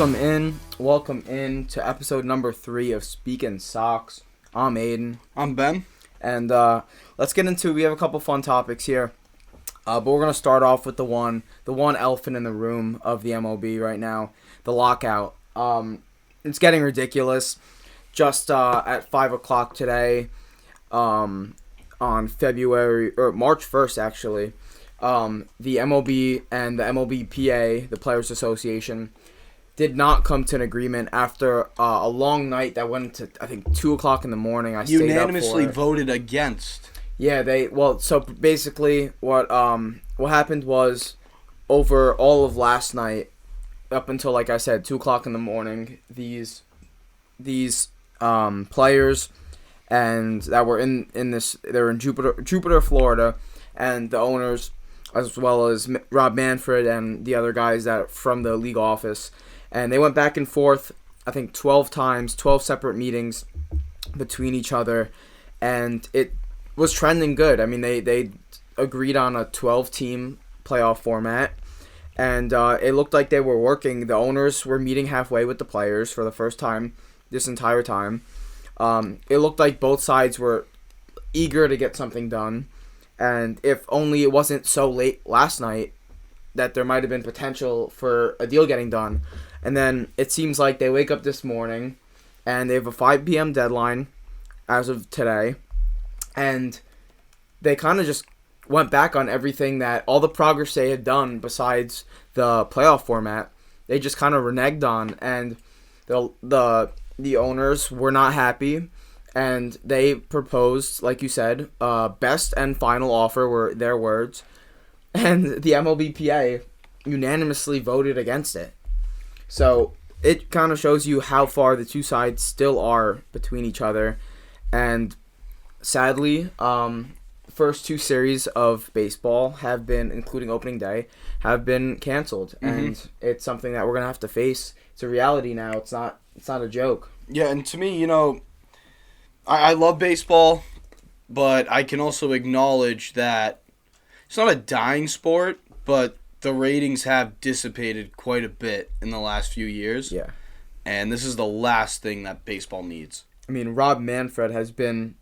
Welcome in to episode number 3 of Speakin Sox. I'm Aiden. I'm Ben. And let's get into, we have a couple fun topics here. But we're going to start off with the one elephant in the room of the MLB right now, the lockout. It's getting ridiculous. Just at 5 o'clock today, on March 1st actually, the MLB and the MLBPA, the Players Association, did not come to an agreement after a long night that went to, I think, 2 o'clock in the morning. I stayed unanimously up for it. voted against. Yeah, so basically what happened was, over all of last night, up until, like I said, 2 o'clock in the morning, these players and that were they were in Jupiter, Florida, and the owners, as well as Rob Manfred and the other guys that from the league office, and they went back and forth, I think 12 times, 12 separate meetings between each other, and it was trending good. I mean, they agreed on a 12-team playoff format, and it looked like they were working. The owners were meeting halfway with the players for the first time this entire time. It looked like both sides were eager to get something done, and if only it wasn't so late last night that there might have been potential for a deal getting done. And then it seems like they wake up this morning and they have a 5 p.m. deadline as of today, and they kind of just went back on everything, that all the progress they had done besides the playoff format, they just kind of reneged on, and the owners were not happy, and they proposed, like you said, best and final offer were their words, and the MLBPA unanimously voted against it. So it kind of shows you how far the two sides still are between each other, and sadly, first 2 series of baseball have been, including opening day, have been canceled, and it's something that we're gonna have to face. It's a reality now. It's not a joke. Yeah, and to me, I love baseball, but I can also acknowledge that it's not a dying sport, but the ratings have dissipated quite a bit in the last few years. Yeah. And this is the last thing that baseball needs. I mean, Rob Manfred has been,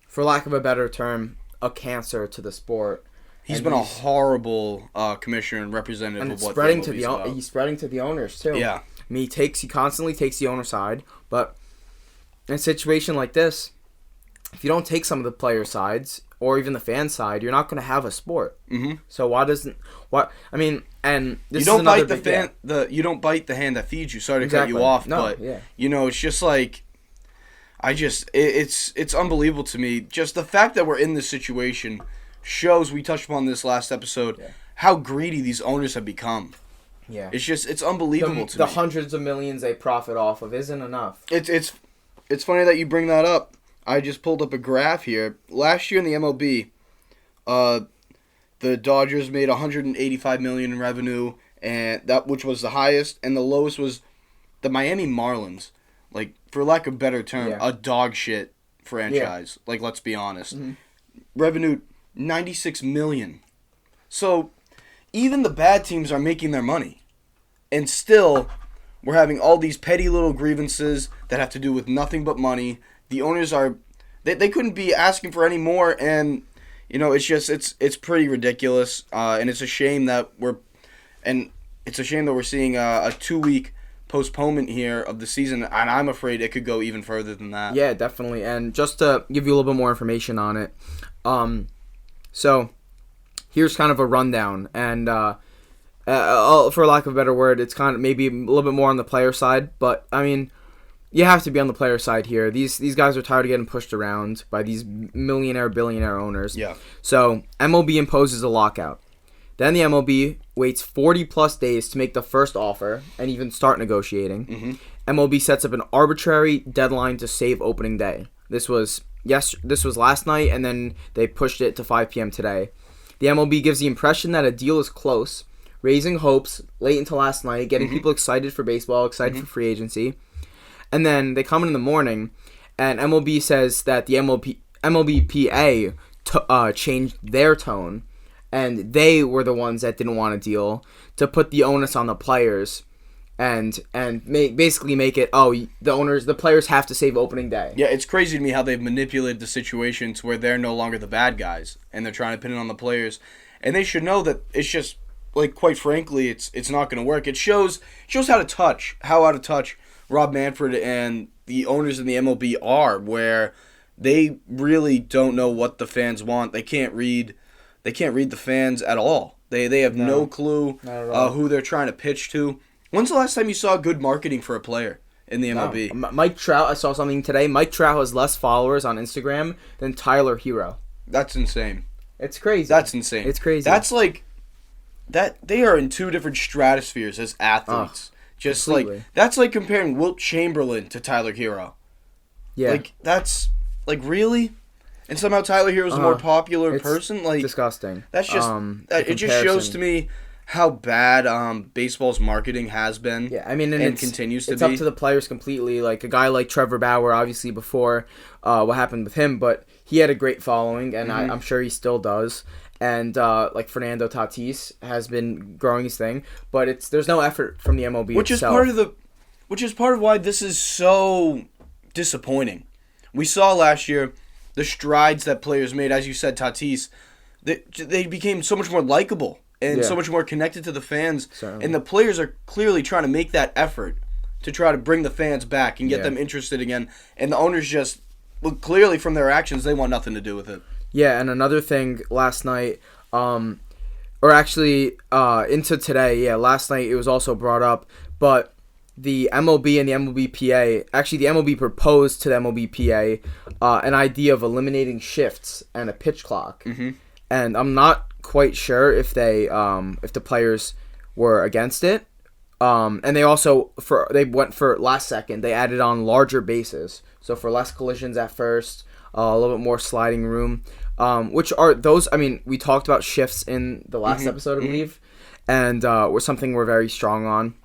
for lack of a better term, a cancer to the sport. He's been a horrible commissioner and representative of what he's spreading to the owners too. Yeah. I mean, he constantly takes the owner side, but in a situation like this, if you don't take some of the player sides or even the fan side, you're not going to have a sport. Mm-hmm. So and this you don't is bite you don't bite the hand that feeds you. Sorry to cut you off, but it's just like it's unbelievable to me. Just the fact that we're in this situation shows, we touched upon this last episode, how greedy these owners have become. Yeah. It's unbelievable to me. The hundreds of millions they profit off of isn't enough. It's funny that you bring that up. I just pulled up a graph here. Last year in the MLB, the Dodgers made $185 million in revenue, and which was the highest, and the lowest was the Miami Marlins. Like, for lack of a better term, a dog shit franchise. Yeah. Like, let's be honest. Mm-hmm. Revenue $96 million. So even the bad teams are making their money, and still we're having all these petty little grievances that have to do with nothing but money. The owners they couldn't be asking for any more, and it's pretty ridiculous, and it's a shame that we're seeing a 2-week postponement here of the season, and I'm afraid it could go even further than that. Yeah, definitely. And just to give you a little bit more information on it, so here's kind of a rundown, and for lack of a better word, it's kind of maybe a little bit more on the player side, but I mean, you have to be on the player side here. These guys are tired of getting pushed around by these billionaire owners. Yeah. So MLB imposes a lockout. Then the MLB waits 40-plus days to make the first offer and even start negotiating. Mm-hmm. MLB sets up an arbitrary deadline to save opening day. This was last night, and then they pushed it to 5 p.m. today. The MLB gives the impression that a deal is close, raising hopes late into last night, getting people excited for baseball, excited for free agency. And then they come in the morning, and MLB says that the MLBPA changed their tone, and they were the ones that didn't want a deal, to put the onus on the players basically make it the players have to save opening day. Yeah, it's crazy to me how they've manipulated the situation to where they're no longer the bad guys and they're trying to pin it on the players, and they should know that it's just like, quite frankly, it's not going to work. It shows how out of touch Rob Manfred and the owners in the MLB are, where they really don't know what the fans want. They can't read the fans at all. They have no clue who they're trying to pitch to. When's the last time you saw good marketing for a player in the MLB? No. Mike Trout, I saw something today. Mike Trout has less followers on Instagram than Tyler Hero. That's insane. It's crazy. That's insane. It's crazy. That's like that. They are in two different stratospheres as athletes. Just completely. Like that's like comparing Wilt Chamberlain to Tyler Hero. Yeah. Like that's like really. And somehow Tyler Hero's a more popular person. Like disgusting. That's just it. Just shows to me how bad baseball's marketing has been. Yeah, I mean, and continues to be. It's up to the players completely. Like a guy like Trevor Bauer, obviously before what happened with him, but he had a great following, and I'm sure he still does. And like Fernando Tatis has been growing his thing, but there's no effort from the MLB itself. Which is part of why this is so disappointing. We saw last year the strides that players made, as you said, Tatis. They became so much more likable and so much more connected to the fans. Certainly. And the players are clearly trying to make that effort to try to bring the fans back and get them interested again. And the owners just, clearly from their actions, they want nothing to do with it. Yeah, and another thing last night, or actually into today, last night it was also brought up, but the MLB and the MLBPA, actually the MLB proposed to the MLBPA an idea of eliminating shifts and a pitch clock. Mm-hmm. And I'm not quite sure if if the players were against it. And they also they went for last second. They added on larger bases, so for less collisions at first, a little bit more sliding room. Which are those? I mean, we talked about shifts in the last episode, I believe, and was something we're very strong on.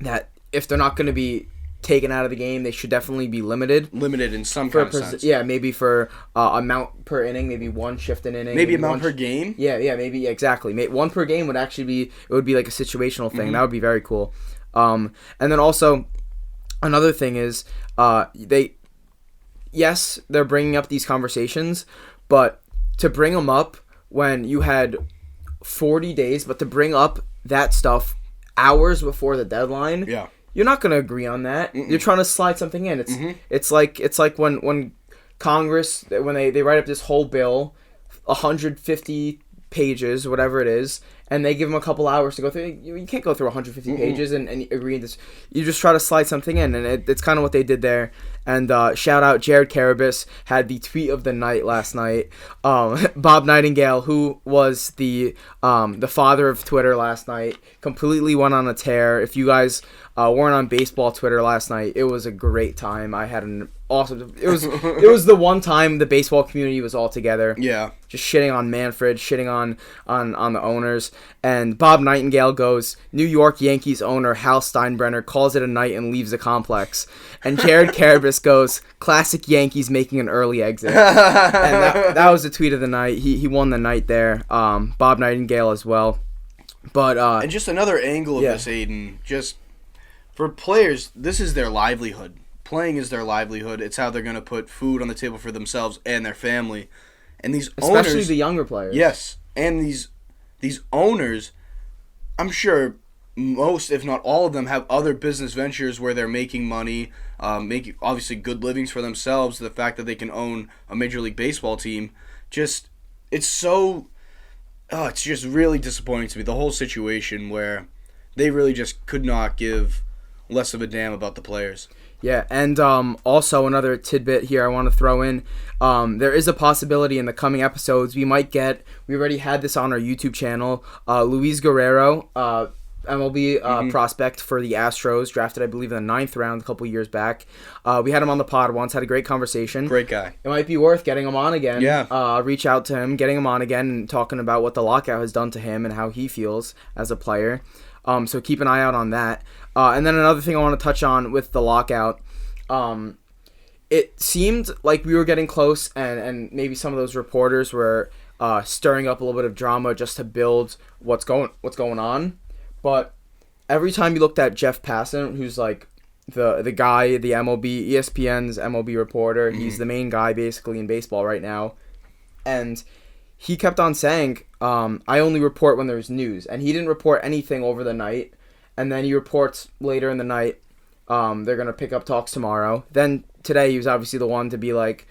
That if they're not going to be taken out of the game, they should definitely be limited. Limited in some kind of sense. Yeah, maybe for amount per inning, maybe one shift an inning. Maybe amount per game? Yeah, maybe, exactly. One per game would actually be, it would be like a situational thing. That would be very cool. And then also, another thing is, they're bringing up these conversations, but to bring them up when you had 40 days, but to bring up that stuff hours before the deadline, you're not going to agree on that. You're trying to slide something in. It's like when Congress, when they write up this whole bill, 150 pages, whatever it is, and they give them a couple hours to go through. You can't go through 150 pages and agree on this. You just try to slide something in, and it's kind of what they did there. And shout out Jared Carabas had the tweet of the night last night. Bob Nightingale, who was the father of Twitter last night, completely went on a tear. If you guys weren't on baseball Twitter last night, it was a great time. I had an awesome. It was the one time the baseball community was all together. Yeah, just shitting on Manfred, shitting on the owners. And Bob Nightingale goes, New York Yankees owner Hal Steinbrenner calls it a night and leaves the complex. And Jared Carabas goes, classic Yankees making an early exit. And that was the tweet of the night. He won the night there. Bob Nightingale as well. But and just another angle of this, Aiden, just for players, this is their livelihood. Playing is their livelihood. It's how they're going to put food on the table for themselves and their family. And these owners, especially the younger players. Yes, and these owners, I'm sure most, if not all of them, have other business ventures where they're making money, making obviously good livings for themselves. The fact that they can own a Major League Baseball team, it's just really disappointing to me. The whole situation where they really just could not give less of a damn about the players. Yeah, and also another tidbit here I want to throw in. There is a possibility in the coming episodes we already had this on our YouTube channel, Luis Guerrero, MLB prospect for the Astros, drafted I believe in the 9th round a couple years back. We had him on the pod once, had a great conversation. Great guy. It might be worth getting him on again. Yeah. Reach out to him, getting him on again, and talking about what the lockout has done to him and how he feels as a player. So keep an eye out on that. And then another thing I want to touch on with the lockout, it seemed like we were getting close, and maybe some of those reporters were stirring up a little bit of drama just to build what's going on. But every time you looked at Jeff Passan, who's like the guy, the MLB, ESPN's MLB reporter, he's the main guy basically in baseball right now, and he kept on saying, I only report when there's news, and he didn't report anything over the night, and then he reports later in the night, they're going to pick up talks tomorrow. Then today he was obviously the one to be like,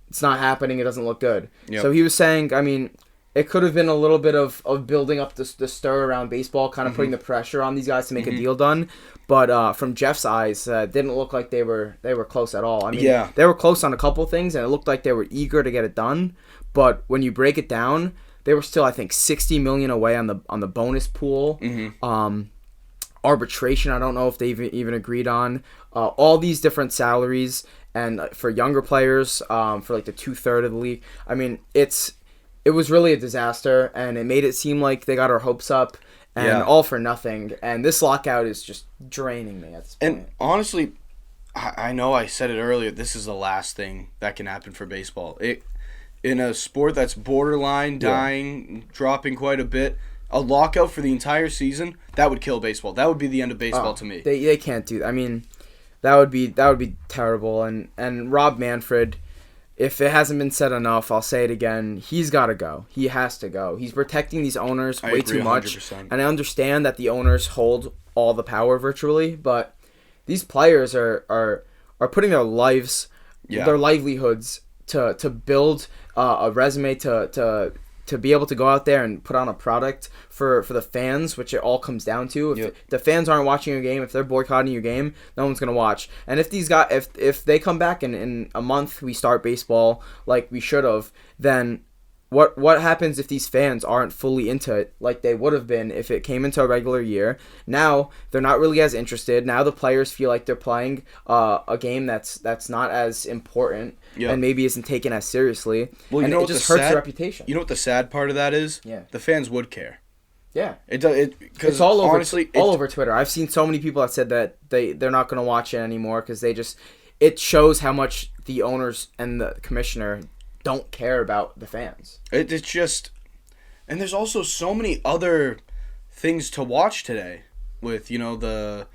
it's not happening, it doesn't look good. Yep. So he was saying, I mean, it could have been a little bit of building up the stir around baseball, kind of putting the pressure on these guys to make a deal done. But from Jeff's eyes, it didn't look like they were close at all. I mean, they were close on a couple things, and it looked like they were eager to get it done. But when you break it down, they were still, I think, $60 million away on the bonus pool. Arbitration, I don't know if they even agreed on. All these different salaries, and for younger players, for like the 2/3 of the league. I mean, it was really a disaster, and it made it seem like they got our hopes up, and all for nothing. And this lockout is just draining me at this point. And honestly, I know I said it earlier, this is the last thing that can happen for baseball. In a sport that's borderline dying, dropping quite a bit, a lockout for the entire season, that would kill baseball. That would be the end of baseball to me. They can't do that. I mean, that would be terrible. And Rob Manfred, if it hasn't been said enough, I'll say it again. He's got to go. He has to go. He's protecting these owners way too much. 100%. And I understand that the owners hold all the power virtually, but these players are putting their lives, their livelihoods to build a resume, to be able to go out there and put on a product for the fans, which it all comes down to. If the fans aren't watching your game, if they're boycotting your game, no one's going to watch. And if these guys, if they come back in a month, we start baseball like we should have, then what happens if these fans aren't fully into it like they would have been if it came into a regular year? Now they're not really as interested. Now the players feel like they're playing a game that's not as important and maybe isn't taken as seriously. Well, and it just hurts their reputation. You know what the sad part of that is? Yeah. The fans would care. Yeah. It's all over. Honestly, all over Twitter. I've seen so many people that said that they're not going to watch it anymore because it shows how much the owners and the commissioner don't care about the fans. It's just, and there's also so many other things to watch today with, the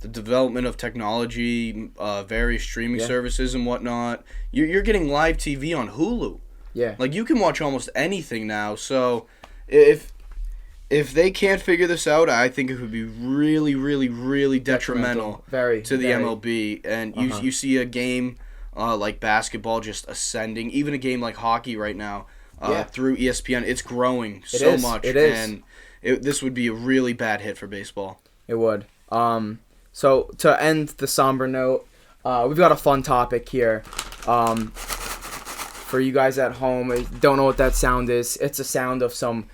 development of technology, various streaming services and whatnot. You're getting live TV on Hulu. Yeah. Like, you can watch almost anything now. So if they can't figure this out, I think it would be really, really, really detrimental to the MLB. And you see a game like basketball just ascending, even a game like hockey right now through ESPN, it's growing so much. It is. And this would be a really bad hit for baseball. It would. So to end the somber note, we've got a fun topic here. For you guys at home, I don't know what that sound is. It's a sound of some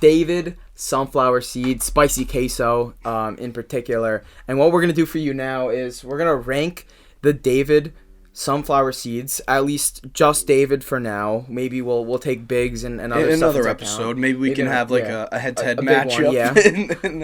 David sunflower seeds, spicy queso in particular. And what we're going to do for you now is we're going to rank the David sunflower seeds, at least just David for now. Maybe we'll take Biggs and other in stuff another episode. Maybe we can have like a head-to-head matchup.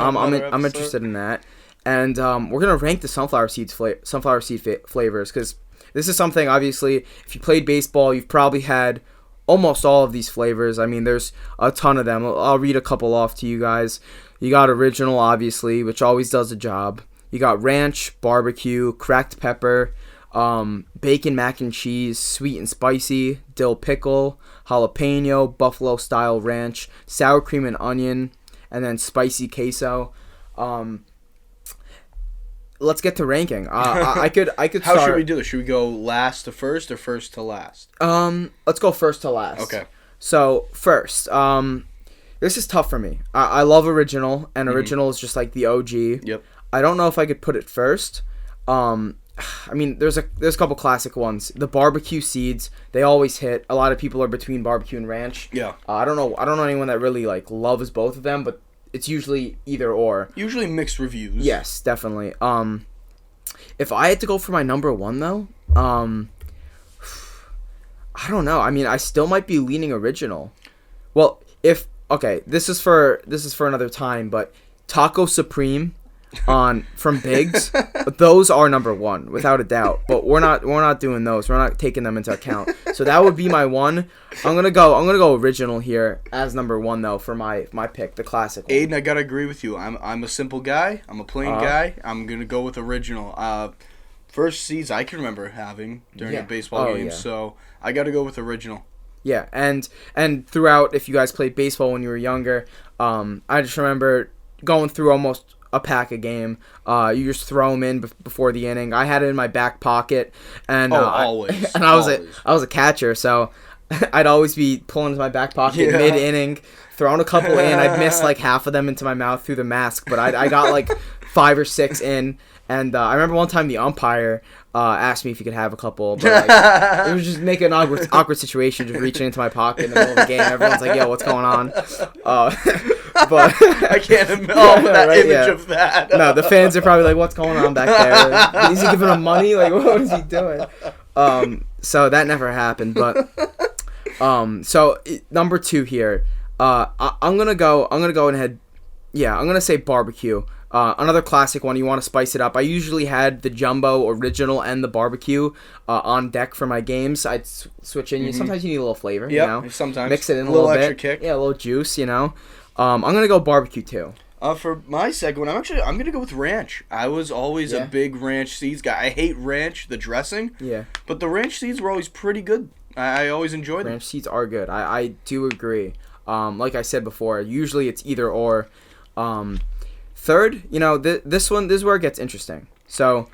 I'm interested in that. And we're gonna rank the sunflower seed flavors, because this is something, obviously, if you played baseball, you've probably had almost all of these flavors. I mean, there's a ton of them. I'll read a couple off to you guys. You got original, obviously, which always does the job. You got ranch, barbecue, cracked pepper, bacon mac and cheese, sweet and spicy, dill pickle, jalapeno, buffalo style ranch, sour cream and onion, and then spicy queso. Let's get to ranking. I could start. How should we do this? Should we go last to first or first to last? Let's go first to last. Okay. So first, this is tough for me. I love original, and original is just like the OG. Yep. I don't know if I could put it first. I mean, there's a couple classic ones. The barbecue seeds, they always hit. A lot of people are between barbecue and ranch. Yeah. I don't know anyone that really like loves both of them, but it's usually either or. Usually mixed reviews. Yes, definitely. If I had to go for my number one though, I don't know. I mean, I still might be leaning original. Well, this is for another time, but Taco Supreme, from Biggs, those are number one without a doubt. But we're not doing those. We're not taking them into account. So that would be my one. I'm gonna go original here as number one though for my pick, the classic one. Aiden, I gotta agree with you. I'm a simple guy. I'm a plain guy. I'm gonna go with original. First seeds I can remember having during a baseball game. So I gotta go with original. Yeah, and throughout, if you guys played baseball when you were younger, I just remember going through almost a pack a game. You just throw them in before the inning. I had it in my back pocket, and always. And I was a catcher, so I'd always be pulling into my back pocket mid inning, throwing a couple in. I'd miss like half of them into my mouth through the mask, but I got like 5 or 6 in. And I remember one time the umpire asked me if he could have a couple, but like, it was just making an awkward situation, just reaching into my pocket in the middle of the game. Everyone's like, "Yo, what's going on?" But I can't image of that. No, the fans are probably like, "What's going on back there? Is he giving him money? Like, what is he doing?" So that never happened. But so number 2 here, I'm gonna go ahead. Yeah, I'm gonna say barbecue. Another classic one. You want to spice it up. I usually had the jumbo original and the barbecue on deck for my games. I'd switch in. Sometimes you need a little flavor. You know, sometimes mix it in a little extra bit. Kick. Yeah, a little juice. You know. I'm gonna go barbecue too. For my second one, I'm gonna go with ranch. I was always a big ranch seeds guy. I hate ranch, the dressing. Yeah. But the ranch seeds were always pretty good. I always enjoyed them. Ranch seeds are good. I do agree. Like I said before, usually it's either or. Third, you know, this is where it gets interesting. So,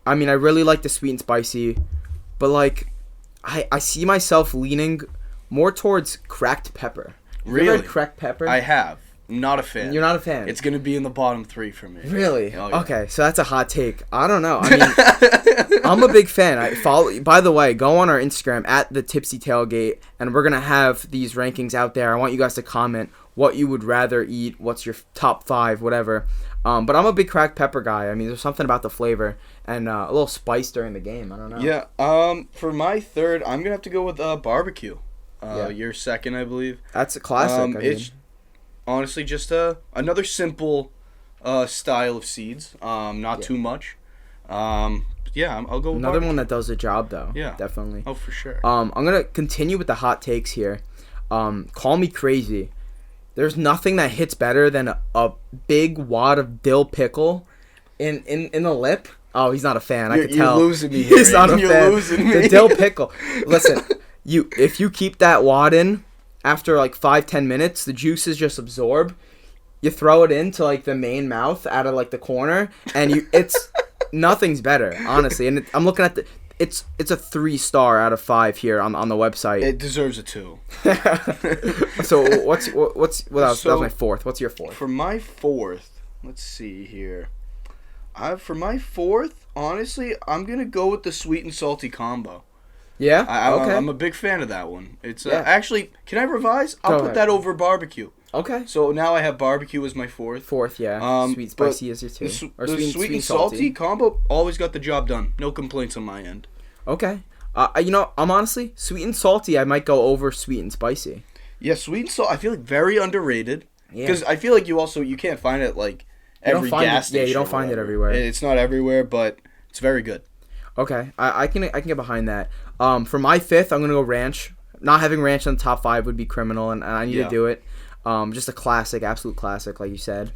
I mean, I really like the sweet and spicy, but like, I see myself leaning more towards cracked pepper. Really? You ever had cracked pepper? I have. Not a fan. You're not a fan? It's going to be in the bottom 3 for me. Really? Oh, yeah. Okay, so that's a hot take. I don't know. I mean, I'm a big fan. By the way, go on our Instagram at the Tipsy Tailgate, and we're going to have these rankings out there. I want you guys to comment what you would rather eat, what's your top 5, whatever. But I'm a big cracked pepper guy. I mean, there's something about the flavor and a little spice during the game. I don't know. Yeah. For my third, I'm going to have to go with barbecue. Your second, I believe. That's a classic. It's honestly just another simple style of seeds. Not too much. I'll go with another one that does the job, though. Yeah. Definitely. Oh, for sure. I'm going to continue with the hot takes here. Call me crazy. There's nothing that hits better than a big wad of dill pickle in the lip. Oh, he's not a fan. I can tell. You're losing me. He's not a fan. You're losing me. The dill pickle. Listen, if you keep that wad in after like 5-10 minutes, the juices just absorb. You throw it into like the main mouth out of like the corner, and it's nothing's better, honestly. And I'm looking at it's a 3-star out of 5 here on the website. It deserves a 2. So what else? That was my 4th. What's your 4th? For my 4th, let's see here. For my 4th, honestly, I'm gonna go with the sweet and salty combo. Yeah. Okay. I'm a big fan of that one. It's actually. Can I revise? I'll put that over barbecue. Okay. So now I have barbecue as my 4th. 4th, yeah. Sweet spicy is your 2. The sweet and salty combo always got the job done. No complaints on my end. Okay. I'm honestly sweet and salty. I might go over sweet and spicy. Yeah, sweet and salty. I feel like very underrated. Because I feel like you can't find it like every gas station. Yeah, you don't find it everywhere. It's not everywhere, but it's very good. Okay, I can get behind that. For my 5th, I'm gonna go ranch. Not having ranch in the top 5 would be criminal, and I need to do it. Just a classic, absolute classic, like you said.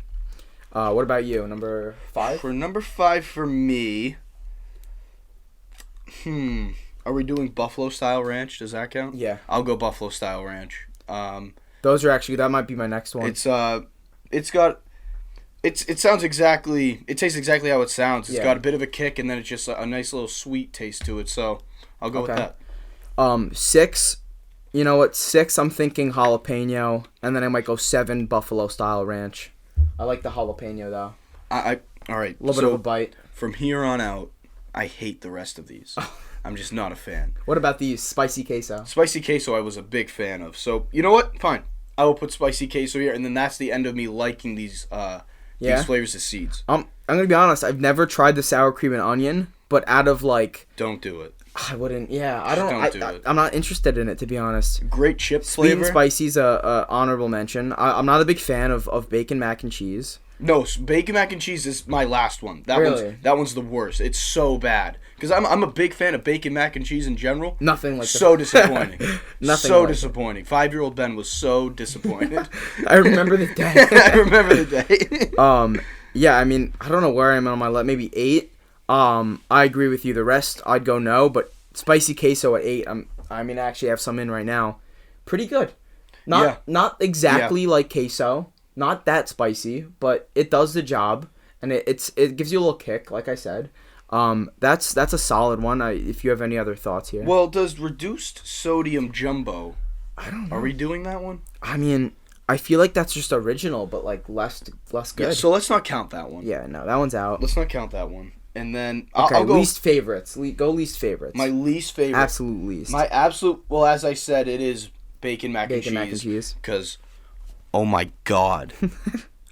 What about you? Number 5? For number 5 for me, are we doing buffalo style ranch? Does that count? Yeah. I'll go buffalo style ranch. Those are actually, that might be my next one. It sounds exactly, it tastes exactly how it sounds. It's got a bit of a kick, and then it's just a nice little sweet taste to it. So I'll go with that. 6. You know what? 6, I'm thinking jalapeno, and then I might go 7 buffalo style ranch. I like the jalapeno though. All right. A little bit of a bite. From here on out, I hate the rest of these. I'm just not a fan. What about these spicy queso? Spicy queso, I was a big fan of. So you know what? Fine. I will put spicy queso here, and then that's the end of me liking these flavors of seeds. I'm gonna be honest. I've never tried the sour cream and onion, but out of like, don't do it. I wouldn't. Yeah, I don't. Do it. I'm not interested in it, to be honest. Great chip flavor. Sweet and spicy's a honorable mention. I'm not a big fan of bacon mac and cheese. No, bacon mac and cheese is my last one. That one's the worst. It's so bad because I'm a big fan of bacon mac and cheese in general. Nothing like so disappointing. Nothing so like disappointing. 5-year-old Ben was so disappointed. I remember the day. I remember the day. Yeah, I mean, I don't know where I'm on my list. Maybe 8. I agree with you. The rest, I'd go no, but spicy queso at 8. I actually have some in right now. Pretty good. Not exactly like queso. Not that spicy, but it does the job, and it gives you a little kick, like I said. That's a solid one. If you have any other thoughts here. Well, does reduced sodium jumbo? I don't know. Are we doing that one? I mean, I feel like that's just original, but like less good. Yeah, so let's not count that one. Yeah, no, that one's out. Let's not count that one. And then okay, I'll go least favorites. Go least favorites. My least favorite. Absolute least. My absolute. Well, as I said, it is bacon mac and cheese. Because, oh my god,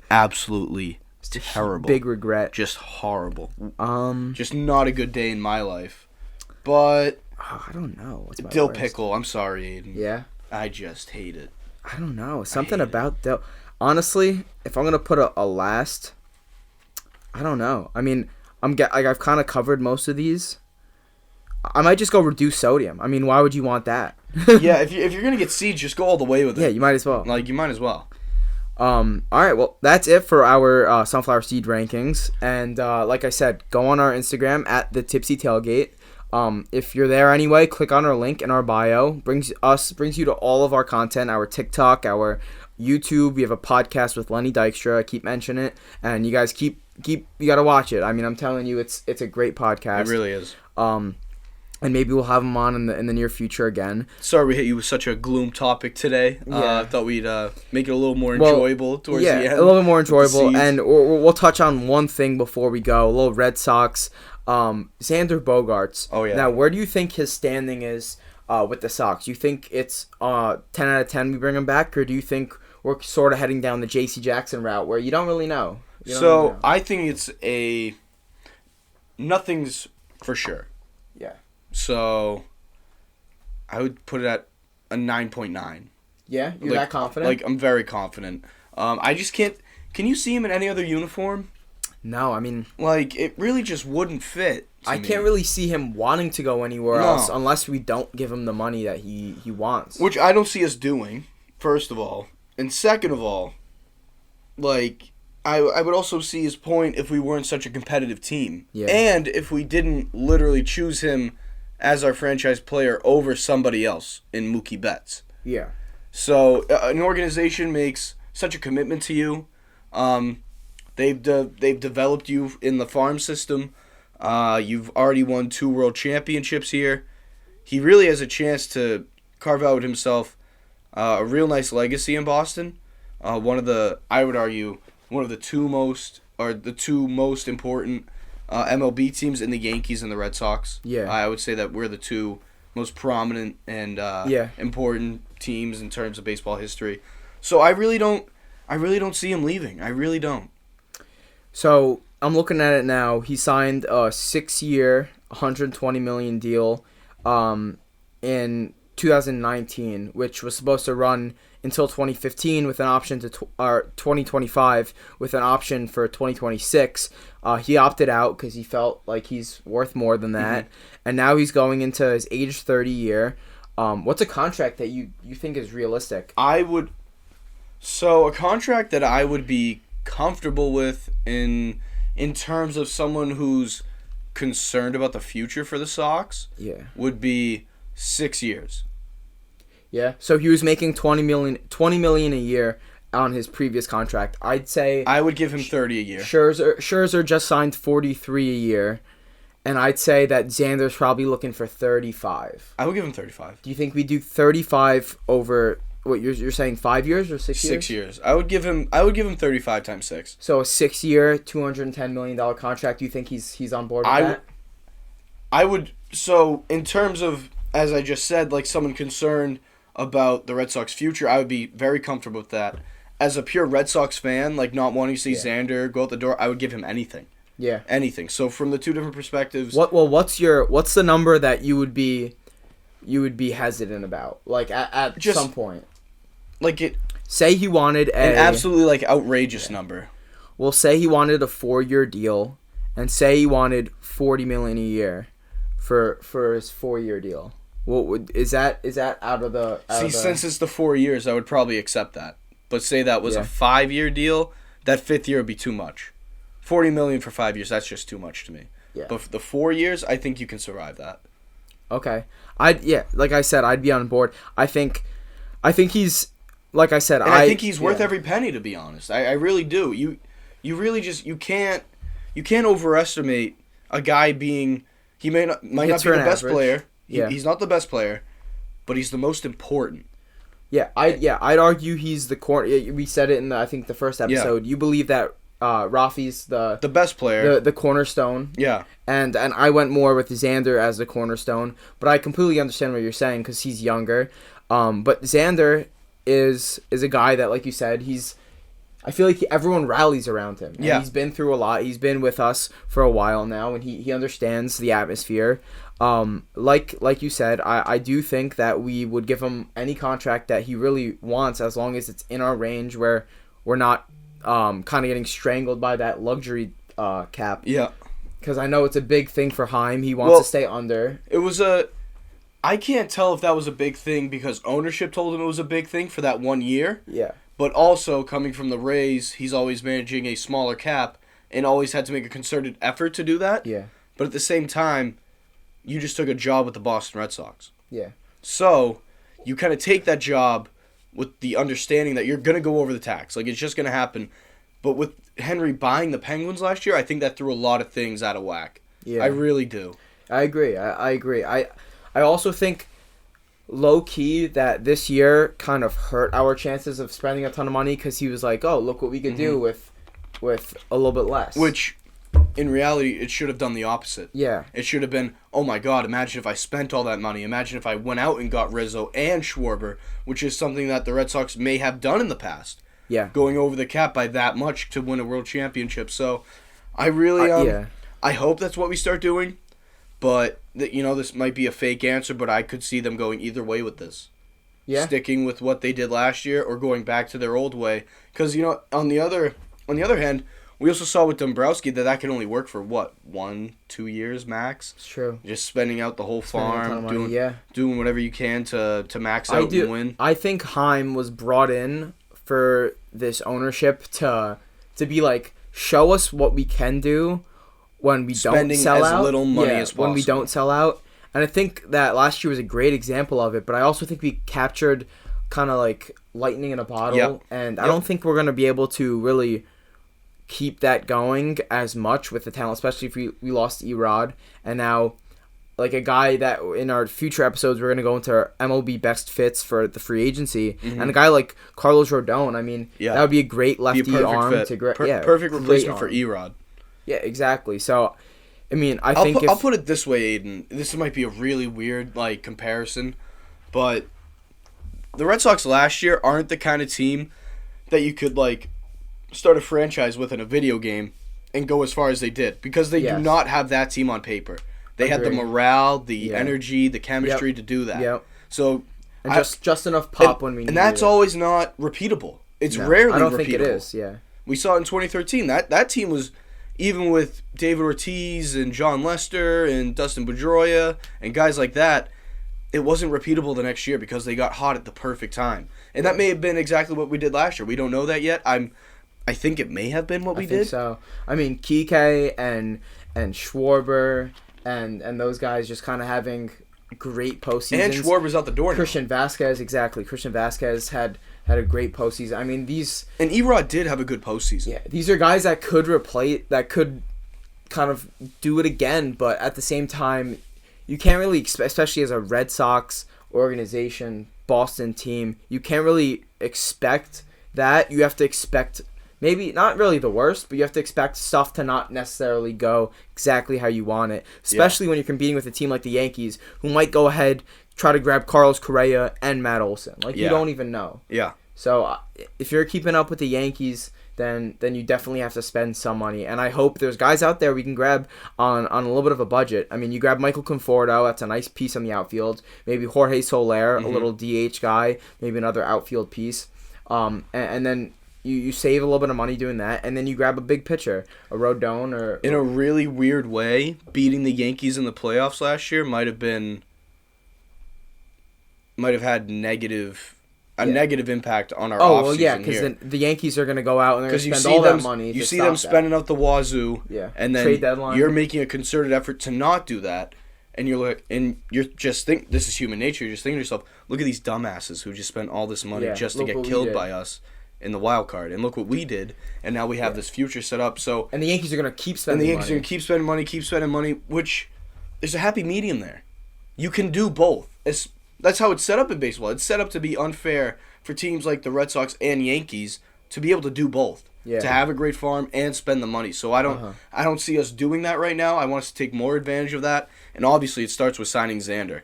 absolutely terrible. Big regret. Just horrible. Just not a good day in my life. But I don't know. What's my dill worst? pickle. I'm sorry, Aiden. Yeah. I just hate it. I don't know. Something about dill. Honestly, if I'm gonna put a last, I don't know. I mean, I've kind of covered most of these. I might just go reduced sodium. I mean, why would you want that? Yeah, if you're gonna get seeds, just go all the way with it. Yeah, you might as well. You might as well. All right, well, that's it for our sunflower seed rankings. And like I said, go on our Instagram at the Tipsy Tailgate. If you're there anyway, click on our link in our bio. Brings you to all of our content, our TikTok, our YouTube. We have a podcast with Lenny Dykstra. I keep mentioning it, and you guys you gotta watch it. I mean, I'm telling you, it's a great podcast. It really is. And maybe we'll have him on in the near future again. Sorry we hit you with such a gloom topic today. I thought we'd make it a little more enjoyable towards the end. Yeah, a little bit more enjoyable. And we'll touch on one thing before we go. A little Red Sox. Xander Bogaerts. Oh, yeah. Now, where do you think his standing is with the Sox? You think it's 10 out of 10 we bring him back? Or do you think we're sort of heading down the J.C. Jackson route where you don't really know? I think it's nothing's for sure. Yeah. So, I would put it at a 9.9. Yeah? You're that confident? I'm very confident. I just can't... Can you see him in any other uniform? No, I mean... it really just wouldn't fit I can't really see him wanting to go anywhere else unless we don't give him the money that he wants. Which I don't see us doing, first of all. And second of all, I would also see his point if we weren't such a competitive team. Yeah. And if we didn't literally choose him as our franchise player over somebody else in Mookie Betts. Yeah. So an organization makes such a commitment to you. They've developed you in the farm system. You've already won 2 world championships here. He really has a chance to carve out himself a real nice legacy in Boston. I would argue, one of the two most important MLB teams in the Yankees and the Red Sox. Yeah. I would say that we're the 2 most prominent and important teams in terms of baseball history. So I really don't see him leaving. I really don't. So I'm looking at it now. He signed a 6-year, $120 million deal in 2019, which was supposed to run until 2015 with an option to 2025 with an option for 2026. He opted out because he felt like he's worth more than that. Mm-hmm. And now he's going into his age 30 year. What's a contract that you think is realistic? A contract that I would be comfortable with in terms of someone who's concerned about the future for the Sox would be 6 years. Yeah, so he was making $20 million a year on his previous contract. I'd say I would give him 30 a year. Scherzer just signed 43 a year, and I'd say that Xander's probably looking for 35. I would give him 35. Do you think we do 35 over what you're saying 5 years or 6 years? 6 years. I would give him 35 times 6. So a 6-year, $210 million contract. Do you think he's on board with that? I would. So in terms of, as I just said, like someone concerned about the Red Sox future, I would be very comfortable with that. As a pure Red Sox fan, like not wanting to see Xander go out the door, I would give him anything. Yeah. Anything. So from the 2 different perspectives. What's the number that you would be hesitant about? Like at some point. Like it. Say he wanted an absolutely outrageous number. we'll say he wanted a 4-year deal, and say he wanted $40 million a year for his 4-year deal. Is that out of the? Since it's the 4 years, I would probably accept that. But say that was a 5-year deal, that 5th year would be too much. $40 million for 5 years, that's just too much to me. Yeah. But for the 4 years, I think you can survive that. Okay. Like I said, I'd be on board. I think he's, like I said, I think he's worth every penny, to be honest. I really do. You really just you can't overestimate a guy being, he might not be the best player. He's not the best player, but he's the most important. Yeah, I'd argue he's the corner. We said it in I think the first episode. You believe that Rafi's the best player, the cornerstone. Yeah, and I went more with Xander as the cornerstone, but I completely understand what you're saying because he's younger. But Xander is a guy that, like you said, I feel like everyone rallies around him. And he's been through a lot. He's been with us for a while now, and he understands the atmosphere. Like you said, I do think that we would give him any contract that he really wants as long as it's in our range where we're not kind of getting strangled by that luxury cap. Yeah. Because I know it's a big thing for Heim. He wants to stay under. I can't tell if that was a big thing because ownership told him it was a big thing for that 1 year. Yeah. But also, coming from the Rays, he's always managing a smaller cap and always had to make a concerted effort to do that. Yeah. But at the same time, you just took a job with the Boston Red Sox. Yeah. So, you kind of take that job with the understanding that you're going to go over the tax. Like, it's just going to happen. But with Henry buying the Penguins last year, I think that threw a lot of things out of whack. Yeah. I really do. I agree. I agree. I also think low-key that this year kind of hurt our chances of spending a ton of money because he was like, oh, look what we could do with a little bit less. Which, in reality, it should have done the opposite. Yeah. It should have been, oh my God, imagine if I spent all that money. Imagine if I went out and got Rizzo and Schwarber, which is something that the Red Sox may have done in the past. Yeah. Going over the cap by that much to win a world championship. So, I really, I hope that's what we start doing. But, this might be a fake answer, but I could see them going either way with this. Yeah. Sticking with what they did last year or going back to their old way. Because, on the other hand, we also saw with Dombrowski that can only work for, 1-2 years max? It's true. Just spending out the whole farm, doing whatever you can to max out and win. I think Heim was brought in for this ownership to be like, show us what we can do when we don't sell out. Spending as little money as possible. When we don't sell out. And I think that last year was a great example of it, but I also think we captured kind of like lightning in a bottle. Yep. And I don't think we're going to be able to really keep that going as much with the talent, especially if we lost Erod. And now, like a guy that in our future episodes, we're going to go into our MLB best fits for the free agency. Mm-hmm. And a guy like Carlos Rodon, I mean, that would be a great lefty arm. Perfect replacement for Erod. Yeah, exactly. So, I mean, I'll put it this way, Aiden. This might be a really weird comparison, but the Red Sox last year aren't the kind of team that you could start a franchise with in a video game and go as far as they did because they do not have that team on paper. They had the morale, the energy, the chemistry to do that. Yep. So and just enough pop when we need it. And that's always not repeatable. It's rarely repeatable. I don't think it is. Yeah. We saw it in 2013. That team was. Even with David Ortiz and John Lester and Dustin Pedroia and guys like that, it wasn't repeatable the next year because they got hot at the perfect time. And that may have been exactly what we did last year. We don't know that yet. I think it may have been what we did. I think so. I mean, Kike and Schwarber and those guys just kind of having great postseasons. And Schwarber's out the door now. Christian Vasquez had a great postseason. I mean, and Erod did have a good postseason. Yeah, these are guys that could kind of do it again, but at the same time, you can't really expect, especially as a Red Sox organization, Boston team, you can't really expect that. You have to expect maybe not really the worst, but you have to expect stuff to not necessarily go exactly how you want it, especially when you're competing with a team like the Yankees, who might go ahead, try to grab Carlos Correa and Matt Olson. You don't even know. Yeah. So if you're keeping up with the Yankees, then you definitely have to spend some money. And I hope there's guys out there we can grab on a little bit of a budget. I mean, you grab Michael Conforto, that's a nice piece on the outfield. Maybe Jorge Soler, a little DH guy, maybe another outfield piece. And then, You save a little bit of money doing that, and then you grab a big pitcher, a Rodon or... In a really weird way, beating the Yankees in the playoffs last year might have had negative impact on our offseason. Oh, well, yeah, because the Yankees are going to go out and they're going to spend all that money. You see them spending out the wazoo, and then trade deadline. You're making a concerted effort to not do that, and you're just think this is human nature. You're just thinking to yourself, look at these dumbasses who just spent all this money just to get killed by us in the wild card, and look what we did, and now we have this future set up. So and the Yankees are going to keep spending money. And the Yankees are going to keep spending money, which there's a happy medium there. You can do both. That's how it's set up in baseball. It's set up to be unfair for teams like the Red Sox and Yankees to be able to do both. Yeah. To have a great farm and spend the money. So I don't see us doing that right now. I want us to take more advantage of that. And obviously it starts with signing Xander.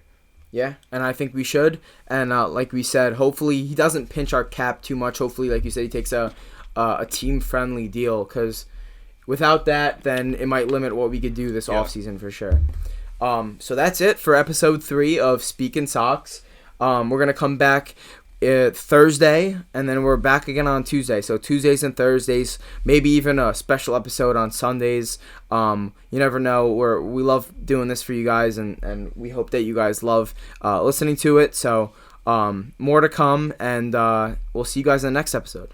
Yeah, and I think we should. And like we said, hopefully he doesn't pinch our cap too much. Hopefully, like you said, he takes a team-friendly deal, because without that, then it might limit what we could do this offseason for sure. So that's it for episode 3 of Speakin' Sox. We're going to come back Thursday, and then we're back again on Tuesday. So Tuesdays and Thursdays, maybe even a special episode on Sundays. You never know. We love doing this for you guys, and we hope that you guys love listening to it. So more to come, and we'll see you guys in the next episode.